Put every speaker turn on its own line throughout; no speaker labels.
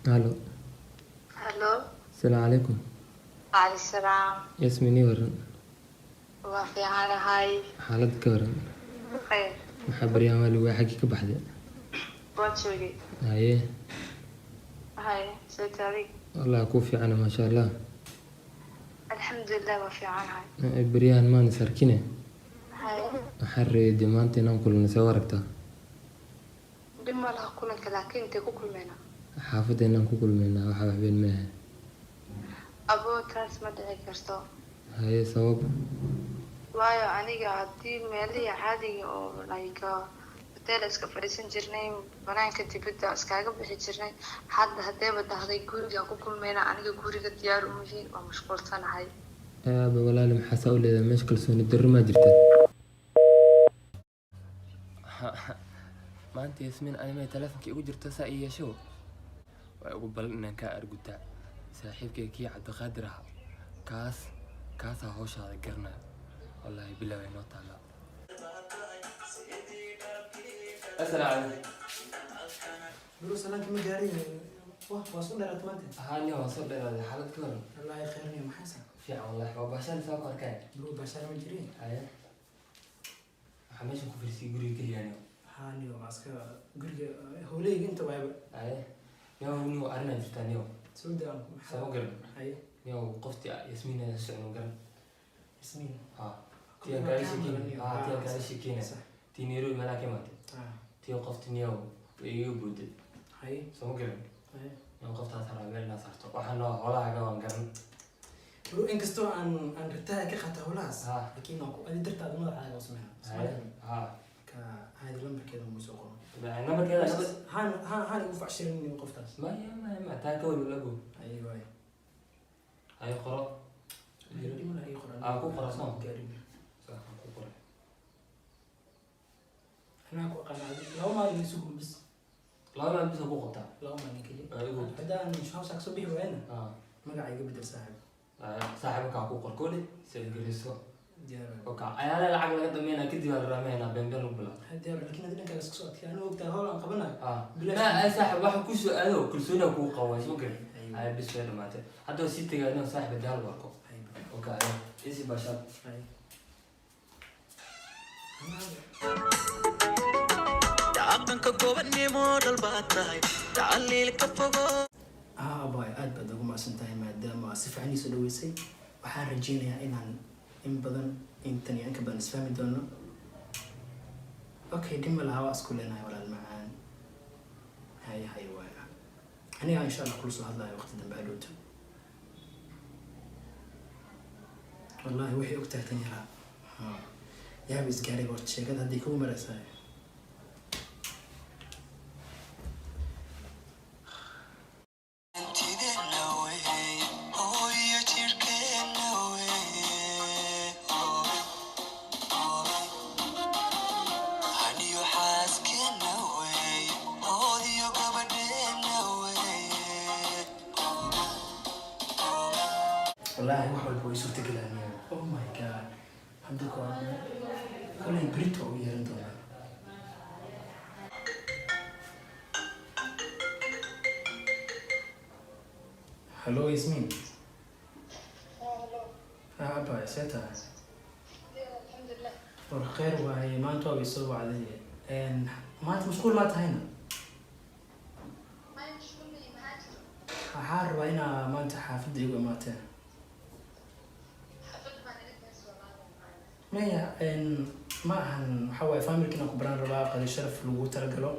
الو.
الو.
السلام عليكم.
وعليكم السلام.
ياسميني waran.
waa fiicanahay.
xaalad ka waran.
khayr.
maxaa baryahan waa lagu xagii ka baxday.
waan joogay.
haye
saytaadi.
wallahi ku fiicana ma sha Allah.
alxamdulilah waa fiicanahay.
baryahan maan sarkine.
haye
waxaan reeday maanta inaan kulano soo aragtaa.
dhima laha kulanka laakiin intee ku kulmayna.
xaafadda inaan ku kulmaynaa waxa waxbeen maaha.
abootaas ma dhici karto.
haye sabab.
waayo aniga haddii meelihii caadiga oo like hotel iska fadhiisan jirnay banaanka dibadda iskaga bixi jirnay hadda hadeeba dhahday gurigaan ku kulmayna aniga guriga diyaar uma yihiin waa mashquulsanahay.
aaba walaali maxaa saa u leedahay meesha kalsooni darro maa jirta. maanta yasmiin animay taleefonkii igu jirto saa ii yeesho waa ugu balan inaan kaa argutaa saaxiibkay kii cabdiqaadir ahaa kaasaa hawshaada garanaya wallaahi bilaaway noo taala. assalaamu calaykum.
bro salaamka ma gaarin waa soo dheeraad maanta.
haa nin waa soo dheeraaday xaalad ka waran.
wallaahi khayrniya maxaa san
fiican wallaahi waa baashaan soo ku arkay.
bro baashaar ma jirin.
haye waxaa meeshan ku firsiyay guriga keliyaani.
haa niyo waa iska guriga howleyga inta waaba.
haye niyo arrinaa jirtaa niyo.
soo daa
soo garan.
haye
niyo qoftii yasmiin socon garan.
yasmiin
haa tii kala sheekeyna tii Nairobi meelaa ka imaatay tii qofti niyo iga buuday.
haye
soo garan.
haye
niyo qoftaas haraa meel naa saarto waxaan noo holahaga waan garan.
bro inkastoo aan ritaaya ka qaata howlahaas
haa
laakiin waa ku adi dartaada magacaaga oo sameynaa.
haye haa
ka haadi lambarkeeda muu soo qoro.
nambarkeeda
haan ugu facshirin qoftaas.
ma taa ka wali lagu.
haye waaye
haye qoro.
dhimana ii qoran.
ku qoro soo
gaarin.
ku qoro.
anaa ku aqaana laba maalin isu gumbis.
laba maalin bisa ku qabtaa.
laba maalin keliya.
adigu
haddaan hawsaa kasoo bixi waayna
haa
magaca iga bedel saaxiib.
saaxiibkaa ku qor kooli sida geliso
diyaar
oka ayaala lacag laga dhameynaa kadib aan rameynaa beenbeen u bilaa.
diyaar laakiin hadii dhankaas ka soo adkay anuu ogtahay howl aan qabanayo.
ay saaxiib waxa ku soo aado kalsooni ku qabo soo garan. ay bis way dhamaatay hadda si tagayno saaxiib daal warko. oka isi bashad.
dhaqanka gobonimo dalbaad tahay tacliilka fogo.
boy aad baad ugu mahadsan tahay maadaama aad si fiican ii soo dhaweysay waxaan rajeynayaa inaan in badan intan iyo in ka badan isfahmi doono. okay dhima lahaa waa isku leenahay walaal macaan. haye waaya aniga insha allah kula soo hadlayo waqti dambe hadhowta. wallahi waxay ogtahay tan yaraa yaaba isgaaray horta sheekada haddii kugu maraysaay. والله واحد بوي صوت كلامي oh my god عندك وانا كل بريتو يرندو. هلو ياسمين. هلو ابا سيتا
الحمد لله
والخير وهي ما انتوا بيسووا علي ان ما انت مشغول ما تهينا
ما مشغول معاك
حار وين ما انت حافظ يقول ما تهينا maya ma ahan waxa waaye familkina ku baran rabaa qadi sharaf lagu talagalo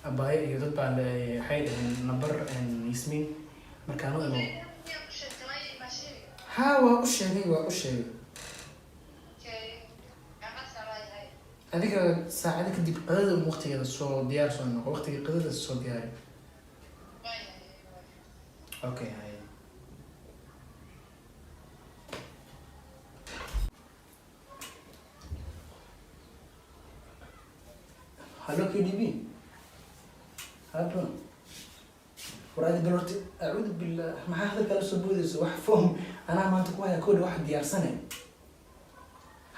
abaayo iyo dad baan waxay dhaheen number yasmiin markaan u imo haa waa u sheegay adiga saacada kadib qadada waqtigeeda soo diyaar soo noqo waqtiga qadada soo diyaari. okay hay هلو KDB هاتون ورادي بلورتي أعوذ بالله ما هذا الكلام سبوديس واحد فهم أنا ما أنتك واحد كل واحد ديار سنة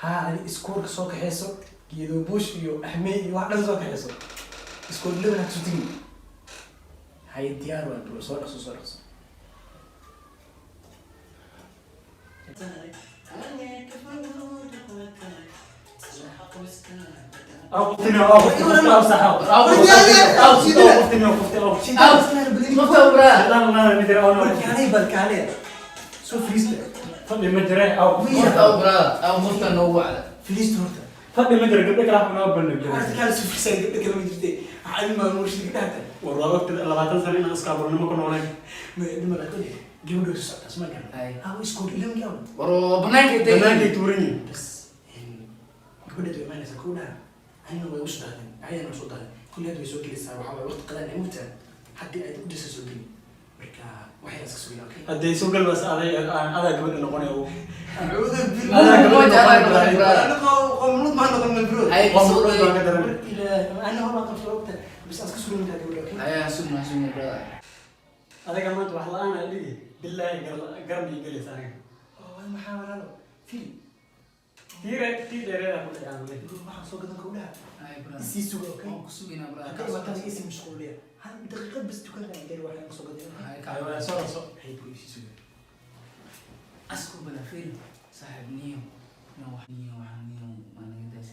ها سكور سوق حيسو يدو بوش يو أحمي واحد سوق حيسو سكور لنا كسوتين هاي الديار ولا صور صور
فضي مدري أو مفتن نوع
فليس تورته
فضي مدري قبل كده حنا بنقول
هذا كان سوف يسوي قبل كده مجدي عالم ما مش كده
والله وقت لما تنسى إن أسكابر نما كنا ولا
ما لا تقول جيبوا له ساعة اسمع كان هاو يسكور لهم يوم
ورو بناك توريني
بس قبل ده ما نسكونا أنا ما وش ده أنا وش ده كل هذا يسوي كذا ساعة وحاول وقت قلنا نموت حد يدرس يسوي مركا واحد يسوي أوكي
أدي سوقل بس هذا قبل إنه قني هو
أعوذ بالله أنا قمرود ما نقول من برود
أي قمرود ما قدر
أنا هو ما قفل وقته بس أسكت من هذا أوكي
أيا سمنا برا
هذا كمان تروح أنا اللي بالله قرني جلس أنا
ما حاول أنا فيلم
كتير أقول يعني
يقول ما حصل قدام كلها
أي برا
يسيسوا أوكي
كسوينا برا
أوكي وقتها اسم مشغول ليه هل دقيقة بس تكون عندي واحد حصل قدام
أيوة صار
هاي بوليس يسوي
أسكو بلا فيلم صاحب نيو نيو ما نقدرش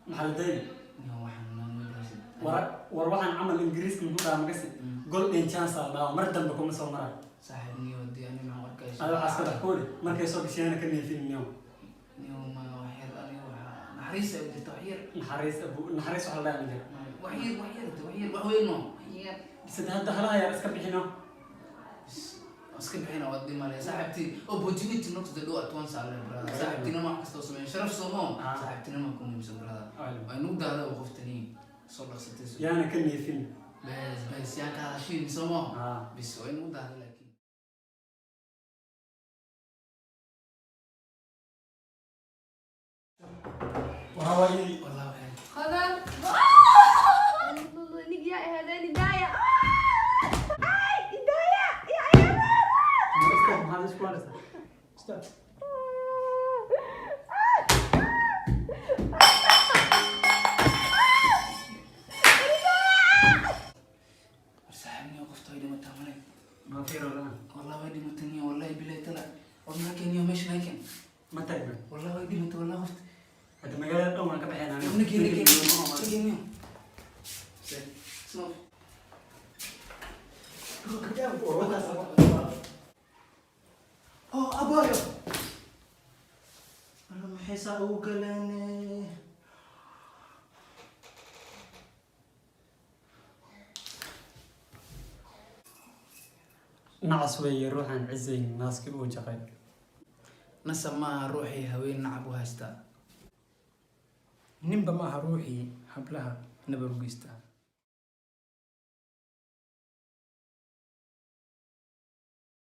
محل دايم
نيو ما نقدرش
وروحان عمل إنجليزي من هنا مقصد قول إن شانس الله مرتب بكم مسوي مرة
صاحب نيو دي أنا مع وركاش
هذا عسكر حكولي ما كيسوق شيء أنا كني في اليوم
نيو ما وحير أنا نحريس ودي تحير
نحرس على الله نجر
وحير وحير نو
بس هذا خلاص يا أسكب حينه
أسكب حين أودي مالي صاحبتي opportunity نقص دلو أتوانس على برا صاحبتي نما حسيت وسمين شرف سومو صاحبتي نما كوني مسبرا وينوك ده وقفتني صلح ستة
يا أنا كني في
بس يا كاشين سومو بس وينوك ده لكن
وهواي
والله وحين
خضر نجي هذا ندايا ندايا يا
أسكب هذا إيش كوارث استنى
صاحبني وقفت ويدي متعملين
ما في ولا
والله ويدي متنية والله بالله طلع والله كان يوم مش لكن
ما تقبل
والله ويدي مت والله وقفت
هذا مجال أو ما كبحنا أنا
نجي سمع
أبايا أنا ما حيسا أوكلني
نعس ويا روح عن عزين الناس كل وجهي
نسمى روحي هوين نعبوها استا
نمبا ما روحي حبلها نبرو قيستا